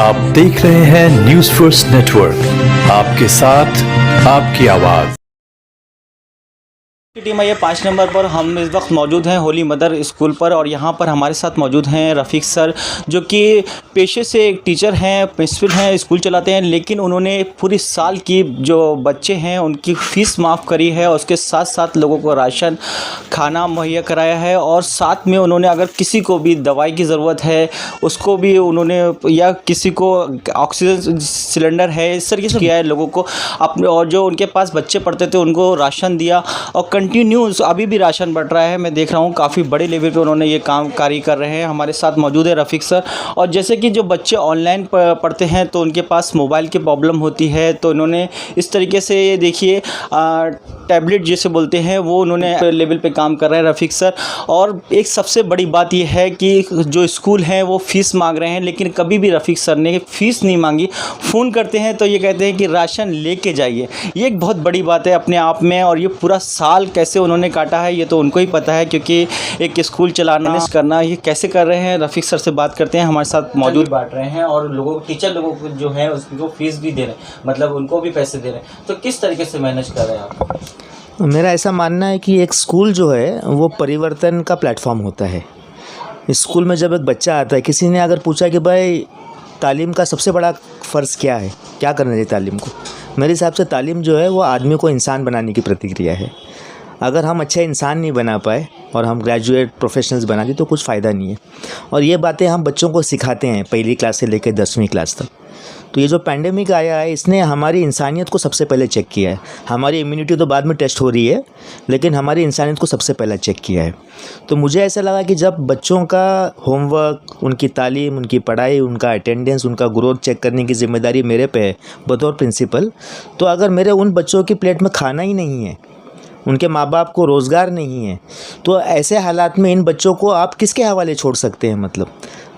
आप देख रहे हैं न्यूज़ फर्स्ट नेटवर्क, आपके साथ आपकी आवाज़। की टीम है ये 5 नंबर पर। हम इस वक्त मौजूद हैं होली मदर स्कूल पर और यहाँ पर हमारे साथ मौजूद हैं रफ़ीक सर, जो कि पेशे से एक टीचर हैं, प्रिंसिपल हैं, स्कूल चलाते हैं। लेकिन उन्होंने पूरी साल की जो बच्चे हैं उनकी फ़ीस माफ़ करी है और उसके साथ साथ लोगों को राशन खाना मुहैया कराया है। और साथ में उन्होंने अगर किसी को भी दवाई की ज़रूरत है उसको भी उन्होंने, या किसी को ऑक्सीजन सिलेंडर है, इस तरीके से किया है लोगों को अपने। और जो उनके पास बच्चे पढ़ते थे उनको राशन दिया और कंटिन्यूस अभी भी राशन बढ़ रहा है। मैं देख रहा हूँ काफ़ी बड़े लेवल पे उन्होंने ये काम कार्य कर रहे हैं। हमारे साथ मौजूद है रफ़ीक सर। और जैसे कि जो बच्चे ऑनलाइन पढ़ते हैं तो उनके पास मोबाइल की प्रॉब्लम होती है, तो इन्होंने इस तरीके से ये देखिए टैबलेट जैसे बोलते हैं वो उन्होंने लेवल पे काम कर रहे हैं रफ़ीक सर। और एक सबसे बड़ी बात ये है कि जो स्कूल हैं वो फ़ीस मांग रहे हैं, लेकिन कभी भी रफ़ीक सर ने फ़ीस नहीं मांगी। फ़ोन करते हैं तो ये कहते हैं कि राशन लेके जाइए। ये एक बहुत बड़ी बात है अपने आप में। और ये पूरा साल कैसे उन्होंने काटा है ये तो उनको ही पता है, क्योंकि एक स्कूल चलाना करना ये कैसे कर रहे हैं। रफ़ीक सर से बात करते हैं, हमारे साथ मौजूद बांट रहे हैं और लोगों को, टीचर लोगों को जो है उसको फीस भी दे रहे हैं, मतलब उनको भी पैसे दे रहे हैं। तो किस तरीके से मैनेज कर रहे हैं आप? मेरा ऐसा मानना है कि एक स्कूल जो है वो परिवर्तन का प्लेटफॉर्म होता है। स्कूल में जब एक बच्चा आता है, किसी ने अगर पूछा कि भाई तालीम का सबसे बड़ा फ़र्ज़ क्या है, क्या करना चाहिए तालीम को, मेरे हिसाब से तालीम जो है वो आदमी को इंसान बनाने की प्रतिक्रिया है। अगर हम अच्छे इंसान नहीं बना पाए और हम ग्रेजुएट प्रोफेशनल्स बना दी तो कुछ फ़ायदा नहीं है। और ये बातें हम बच्चों को सिखाते हैं पहली क्लास से लेकर 10वीं क्लास तक। तो ये जो पैंडेमिक आया है इसने हमारी इंसानियत को सबसे पहले चेक किया है। हमारी इम्यूनिटी तो बाद में टेस्ट हो रही है, लेकिन हमारी इंसानियत को सबसे पहले चेक किया है। तो मुझे ऐसा लगा कि जब बच्चों का होमवर्क, उनकी तालीम, उनकी पढ़ाई, उनका अटेंडेंस, उनका ग्रोथ चेक करने की ज़िम्मेदारी मेरे पे है बतौर प्रिंसिपल, तो अगर मेरे उन बच्चों की प्लेट में खाना ही नहीं है, उनके माँ बाप को रोज़गार नहीं है, तो ऐसे हालात में इन बच्चों को आप किसके हवाले छोड़ सकते हैं? मतलब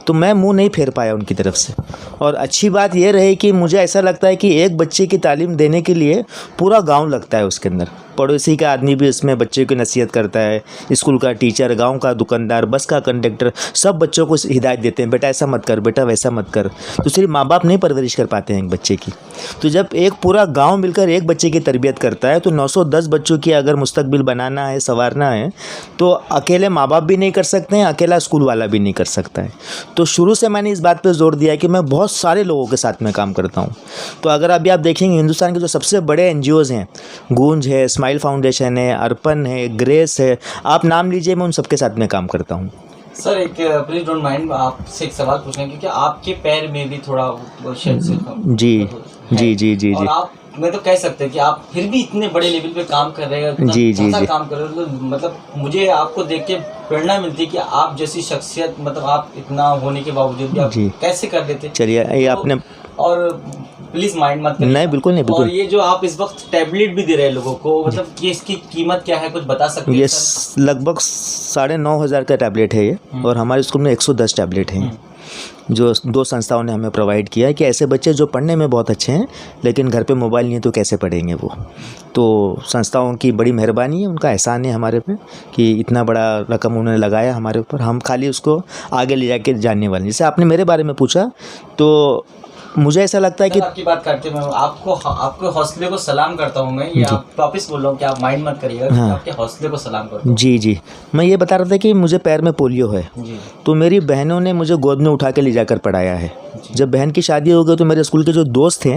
तो मैं मुंह नहीं फेर पाया उनकी तरफ से। और अच्छी बात यह रही कि मुझे ऐसा लगता है कि एक बच्चे की तालीम देने के लिए पूरा गांव लगता है उसके अंदर। पड़ोसी का आदमी भी इसमें बच्चे की नसीहत करता है, स्कूल का टीचर, गांव का दुकानदार, बस का कंडक्टर, सब बच्चों को हिदायत देते हैं, बेटा ऐसा मत कर, बेटा वैसा मत कर। तो सिर्फ माँ बाप नहीं परवरिश कर पाते हैं एक बच्चे की। तो जब एक पूरा गाँव मिलकर एक बच्चे की तरबियत करता है तो 910 बच्चों की अगर मुस्तकबिल बनाना है, संवारना है, तो अकेले माँ बाप भी नहीं कर सकते हैं, अकेला स्कूल वाला भी नहीं कर सकता है। तो शुरू से मैंने इस बात पे जोर दिया कि मैं बहुत सारे लोगों के साथ में काम करता हूँ। तो अगर अभी आप देखेंगे हिंदुस्तान के जो सबसे बड़े NGOs हैं, गूंज है, स्माइल फाउंडेशन है, अर्पण है, ग्रेस है, आप नाम लीजिए, मैं उन सबके साथ में काम करता हूँ। सर एक प्लीज डोंट माइंड, आपसे एक सवाल पूछना है क्योंकि आपके पैर में भी थोड़ा शायद से जी। और आप, मैं तो कह सकते हैं कि आप फिर भी इतने बड़े लेवल पे काम कर रहे हैं, जी काम कर रहे हो, तो मतलब मुझे आपको देख के प्रेरणा मिलती है कि आप जैसी शख्सियत, मतलब आप इतना होने के बावजूद भी आप कैसे कर देते। चलिए ये आपने, और प्लीज माइंड मत करिए। नहीं बिल्कुल नहीं, बिल्कुल। और ये जो आप इस वक्त टैबलेट भी दे रहे हैं लोगों को, मतलब कि इसकी कीमत क्या है, कुछ बता सकते हैं? ये लगभग 9,500 का टैबलेट है ये। और हमारे स्कूल में 110 टैबलेट हैं जो 2 संस्थाओं ने हमें प्रोवाइड किया है कि ऐसे बच्चे जो पढ़ने में बहुत अच्छे हैं लेकिन घर पे मोबाइल नहीं है तो कैसे पढ़ेंगे वो। तो संस्थाओं की बड़ी मेहरबानी है, उनका एहसान है हमारे पे कि इतना बड़ा रकम उन्होंने लगाया हमारे ऊपर। हम खाली उसको आगे ले जाके जानने वाले। जैसे आपने मेरे बारे में पूछा तो मुझे ऐसा लगता है कि आपकी बात करते मैं आपके हौसले को सलाम करता हूँ। मैं ये आप वापस बोल रहा हूँ कि आप माइंड मत करिएगा। हाँ। आपके हौसले को सलाम करता हूँ। जी मैं ये बता रहा था कि मुझे पैर में पोलियो है जी। तो मेरी बहनों ने मुझे गोद में उठा के ले जाकर पढ़ाया है। जब बहन की शादी हो गई तो मेरे स्कूल के जो दोस्त थे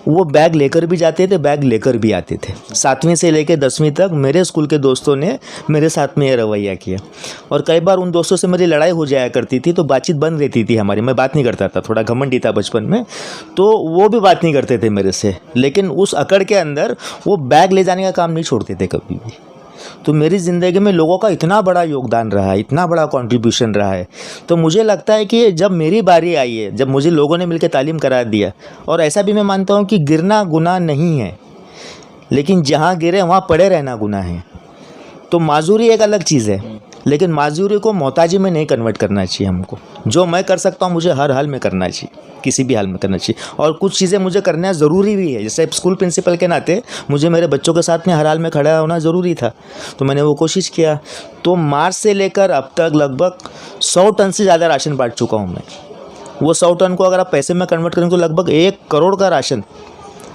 वो बैग लेकर भी जाते थे, बैग लेकर भी आते थे। 7वीं से लेकर 10वीं तक मेरे स्कूल के दोस्तों ने मेरे साथ में ये रवैया किया। और कई बार उन दोस्तों से मेरी लड़ाई हो जाया करती थी तो बातचीत बंद रहती थी हमारी। मैं बात नहीं करता था, थोड़ा घमंडी था बचपन में, तो वो भी बात नहीं करते थे मेरे से। लेकिन उस अकड़ के अंदर वो बैग ले जाने का काम नहीं छोड़ते थे कभी भी। तो मेरी ज़िंदगी में लोगों का इतना बड़ा योगदान रहा है, इतना बड़ा कंट्रीब्यूशन रहा है। तो मुझे लगता है कि जब मेरी बारी आई है, जब मुझे लोगों ने मिलकर तालीम करा दिया, और ऐसा भी मैं मानता हूँ कि गिरना गुनाह नहीं है, लेकिन जहाँ गिरे वहाँ पड़े रहना गुनाह है। तो माजूरी एक अलग चीज़ है, लेकिन माजूरी को मोहताजी में नहीं कन्वर्ट करना चाहिए हमको। जो मैं कर सकता हूँ मुझे हर हाल में करना चाहिए, किसी भी हाल में करना चाहिए। और कुछ चीज़ें मुझे करना ज़रूरी भी है, जैसे स्कूल प्रिंसिपल के नाते मुझे मेरे बच्चों के साथ में हर हाल में खड़ा होना ज़रूरी था, तो मैंने वो कोशिश किया। तो मार्च से लेकर अब तक लगभग 100 टन से ज़्यादा राशन बांट चुका हूँ मैं। वो 100 टन को अगर आप पैसे में कन्वर्ट करें तो लगभग 1 करोड़ का राशन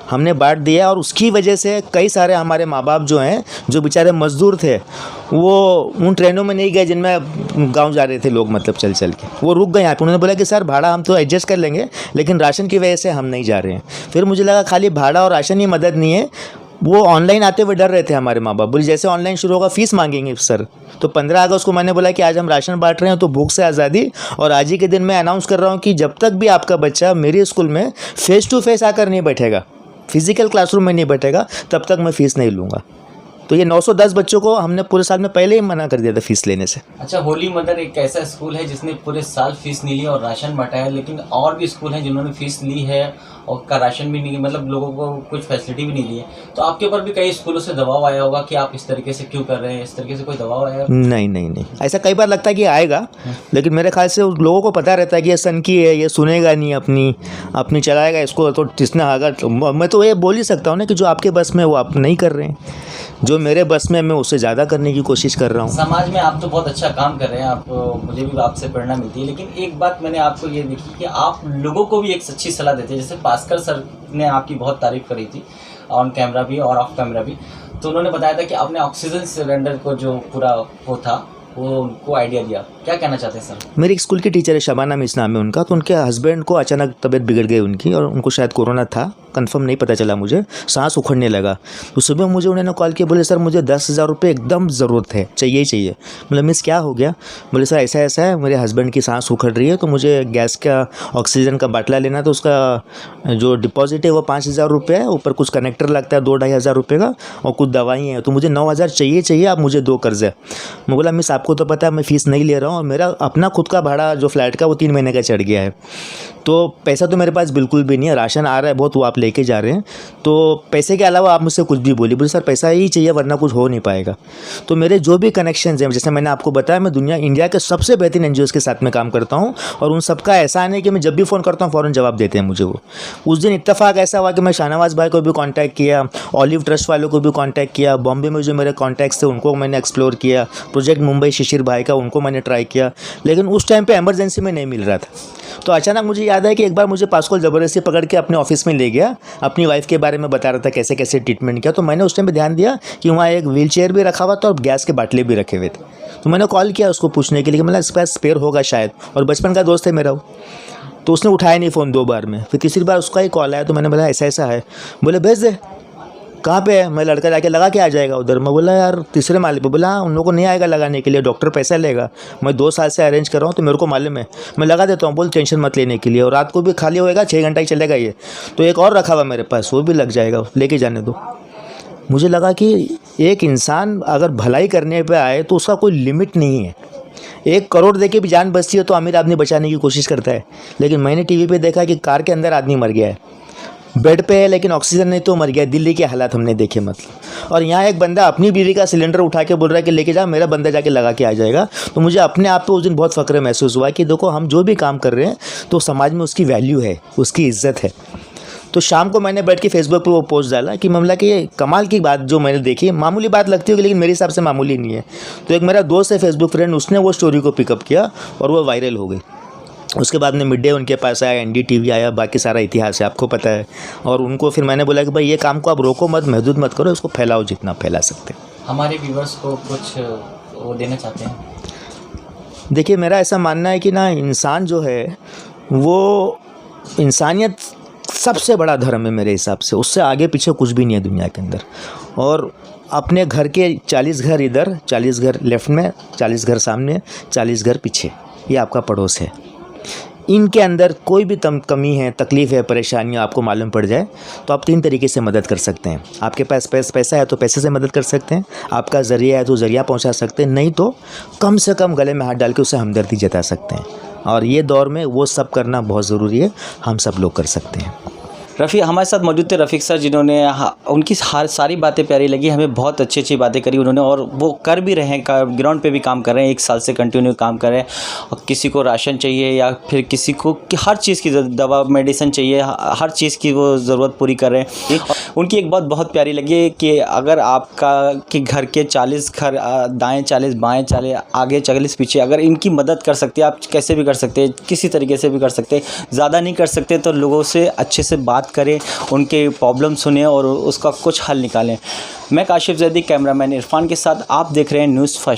हमने बांट दिया। और उसकी वजह से कई सारे हमारे माँ बाप जो हैं, जो बेचारे मज़दूर थे, वो उन ट्रेनों में नहीं गए जिनमें गांव जा रहे थे लोग, मतलब चल चल के वो रुक गए यहाँ पे। उन्होंने बोला कि सर भाड़ा हम तो एडजस्ट कर लेंगे, लेकिन राशन की वजह से हम नहीं जा रहे हैं। फिर मुझे लगा खाली भाड़ा और राशन ही मदद नहीं है, वो ऑनलाइन आते हुए डर रहे थे हमारे माँ बाप। बोले जैसे ऑनलाइन शुरू होगा फीस मांगेंगे सर। तो 15 अगस्त को मैंने बोला कि आज हम राशन बांट रहे हैं तो भूख से आज़ादी। और आज ही के दिन मैं अनाउंस कर रहा हूँ कि जब तक भी आपका बच्चा मेरे स्कूल में फ़ेस टू फेस आकर नहीं बैठेगा, फिजिकल क्लासरूम में नहीं बैठेगा, तब तक मैं फ़ीस नहीं लूँगा। तो ये 910 बच्चों को हमने पूरे साल में पहले ही मना कर दिया था फ़ीस लेने से। अच्छा, होली मदर एक ऐसा स्कूल है जिसने पूरे साल फीस नहीं ली और राशन बांटा है, लेकिन और भी स्कूल हैं जिन्होंने फीस ली है और का राशन भी नहीं, मतलब लोगों को कुछ फैसिलिटी भी नहीं ली है। तो आपके ऊपर भी कई स्कूलों से दबाव आया होगा कि आप इस तरीके से क्यों कर रहे हैं, इस तरीके से कोई दबाव आया? नहीं, ऐसा कई बार लगता है कि आएगा, लेकिन मेरे ख्याल से उस लोगों को पता रहता है कि ये सन की है, ये सुनेगा नहीं, अपनी चलाएगा इसको। तो जिसने अगर मैं तो ये बोल ही सकता हूँ ना कि जो आपके बस में वो आप नहीं कर रहे हैं, जो मेरे बस में मैं उससे ज़्यादा करने की कोशिश कर रहा हूँ। समाज में आप तो बहुत अच्छा काम कर रहे हैं, आप मुझे भी आपसे प्रेरणा मिलती है। लेकिन एक बात मैंने आपको ये देखी कि आप लोगों को भी एक सच्ची सलाह देते हैं। जैसे भास्कर सर ने आपकी बहुत तारीफ़ करी थी, ऑन कैमरा भी और ऑफ कैमरा भी। तो उन्होंने बताया था कि आपने ऑक्सीजन सिलेंडर को जो पूरा वो था वो उनको आइडिया दिया। क्या कहना चाहते हैं सर? मेरी एक स्कूल की टीचर है, शबाना मिस नाम है उनका। तो उनके हस्बैंड को अचानक तबीयत बिगड़ गई उनकी, और उनको शायद कोरोना था, कंफर्म नहीं पता चला मुझे। सांस उखड़ने लगा तो सुबह मुझे उन्होंने कॉल किया, बोले सर मुझे 10,000 रुपये एकदम ज़रूरत है, चाहिए ही चाहिए। मतलब मिस क्या हो गया? बोले सर ऐसा ऐसा है, मेरे हस्बैंड की सांस उखड़ रही है, तो मुझे गैस का ऑक्सीजन का बाटला लेना, तो उसका जो डिपॉजिट है वो 5,000 रुपये है, ऊपर कुछ कनेक्टर लगता है 2-2.5 हज़ार रुपये का, और कुछ दवाई हैं, तो मुझे 9,000 चाहिए, आप मुझे दो कर्ज़ है। मैं बोला मिस आपको तो पता है मैं फ़ीस नहीं ले रहा हूँ, और मेरा अपना खुद का भाड़ा जो फ्लैट का वो 3 महीने का चढ़ गया है, तो पैसा तो मेरे पास बिल्कुल भी नहीं है। राशन आ रहा है बहुत, वो आप लेके जा रहे हैं, तो पैसे के अलावा आप मुझसे कुछ भी बोले सर पैसा ही चाहिए वरना कुछ हो नहीं पाएगा। तो मेरे जो भी कनेक्शंस हैं, जैसे मैंने आपको बताया, मैं इंडिया के सबसे बेहतरीन एनजीओज़ के साथ में काम करता हूँ, और उन सबका एहसान है कि मैं जब भी फ़ोन करता हूँ फ़ौरन जवाब देते हैं मुझे वो। उस दिन इत्तेफाक ऐसा हुआ कि मैं शाहनवाज़ भाई को भी कॉन्टैक्ट किया, ऑलिव ट्रस्ट वालों को भी कॉन्टैक्ट किया, बॉम्बे में जो मेरे कॉन्टैक्ट्स थे उनको मैंने एक्सप्लोर किया, प्रोजेक्ट मुंबई शिशिर भाई का उनको मैंने ट्राई किया, लेकिन उस टाइम पर एमरजेंसी में नहीं मिल रहा था। तो अचानक मुझे याद है कि एक बार मुझे पासकोल ज़बरदस्ती पकड़ के अपने ऑफिस में ले गया, अपनी वाइफ के बारे में बता रहा था कैसे कैसे ट्रीटमेंट किया। तो मैंने उस टाइम पे ध्यान दिया कि वहाँ एक व्हील चेयर भी रखा हुआ था और गैस के बाटले भी रखे हुए थे। तो मैंने कॉल किया उसको पूछने के लिए कि मतलब इसके पास स्पेयर होगा शायद, और बचपन का दोस्त है मेरा वो। तो उसने उठाया नहीं फ़ोन 2 बार में, फिर तीसरी बार उसका ही कॉल आया, तो मैंने बोला ऐसा ऐसा है। बोले भेज दे, कहाँ पे है? मैं लड़का जाके लगा के आ जाएगा उधर। मैं बोला यार तीसरे माले पे। बोला उन लोगों को नहीं आएगा लगाने के लिए, डॉक्टर पैसा लेगा, मैं 2 साल से अरेंज कर रहा हूँ तो मेरे को मालूम है, मैं लगा देता हूँ, बोल टेंशन मत लेने के लिए, और रात को भी खाली होएगा, 6 घंटा ही चलेगा ये। तो एक और रखा हुआ मेरे पास, वो भी लग जाएगा, लेके जाने दो। मुझे लगा कि एक इंसान अगर भलाई करने पर आए तो उसका कोई लिमिट नहीं है। 1 करोड़ दे के भी जान बचती है तो अमीर आदमी बचाने की कोशिश करता है, लेकिन मैंने टीवी पे देखा कि कार के अंदर आदमी मर गया है, बेड पे है लेकिन ऑक्सीजन नहीं तो मर गया। दिल्ली के हालात हमने देखे मतलब। और यहाँ एक बंदा अपनी बीवी का सिलेंडर उठा के बोल रहा है कि लेके जा, मेरा बंदा जाके लगा के आ जाएगा। तो मुझे अपने आप पे उस दिन बहुत फ़ख्र महसूस हुआ कि देखो हम जो भी काम कर रहे हैं तो समाज में उसकी वैल्यू है, उसकी इज़्ज़त है। तो शाम को मैंने बैठ के फेसबुक पे वो पोस्ट डाला कि मामला कि ये कमाल की बात जो मैंने देखी, मामूली बात लगती होगी लेकिन मेरे हिसाब से मामूली नहीं है। तो एक मेरा दोस्त है फेसबुक फ्रेंड, उसने वो स्टोरी को पिकअप किया और वो वायरल हो गई। उसके बाद में मिड डे उनके पास आया, NDTV आया, बाकी सारा इतिहास है आपको पता है। और उनको फिर मैंने बोला कि भाई ये काम को आप रोको मत, महदूद मत करो, इसको फैलाओ जितना फैला सकते। हमारे व्यूवर्स को कुछ वो देना चाहते हैं? देखिए मेरा ऐसा मानना है कि ना, इंसान जो है वो, इंसानियत सबसे बड़ा धर्म है मेरे हिसाब से, उससे आगे पीछे कुछ भी नहीं है दुनिया के अंदर। और अपने घर के 40 घर इधर, 40 घर लेफ्ट में, 40 घर सामने, 40 घर पीछे, ये आपका पड़ोस है। इनके अंदर कोई भी कमी है, तकलीफ़ है, परेशानियाँ आपको मालूम पड़ जाए तो आप 3 तरीके से मदद कर सकते हैं। आपके पास पैसा है तो पैसे से मदद कर सकते हैं, आपका ज़रिया है तो ज़रिया पहुंचा सकते हैं, नहीं तो कम से कम गले में हाथ डाल के उसे हमदर्दी जता सकते हैं। और ये दौर में वो सब करना बहुत ज़रूरी है, हम सब लोग कर सकते हैं। रफ़ी हमारे साथ मौजूद थे रफ़ीक सर, जिन्होंने उनकी सारी बातें प्यारी लगी हमें, बहुत अच्छी अच्छी बातें करी उन्होंने, और वो कर भी रहे हैं, ग्राउंड पे भी काम कर रहे हैं, 1 साल से कंटिन्यू काम कर रहे हैं। और किसी को राशन चाहिए या फिर किसी को हर चीज़ की दवा मेडिसिन चाहिए, हर चीज़ की वो ज़रूरत पूरी कर रहे हैं। उनकी एक बात बहुत प्यारी लगी कि अगर आपका कि घर के 40 घर दाएं 40 बाएं 40 आगे 40 पीछे, अगर इनकी मदद कर सकते आप कैसे भी कर सकते हैं, किसी तरीके से भी कर सकते, ज़्यादा नहीं कर सकते तो लोगों से अच्छे से बात करें, उनके प्रॉब्लम सुने और उसका कुछ हल निकालें। मैं काशिफ जैदी, कैमरामैन इरफान के साथ आप देख रहे हैं न्यूज़ फर्स्ट।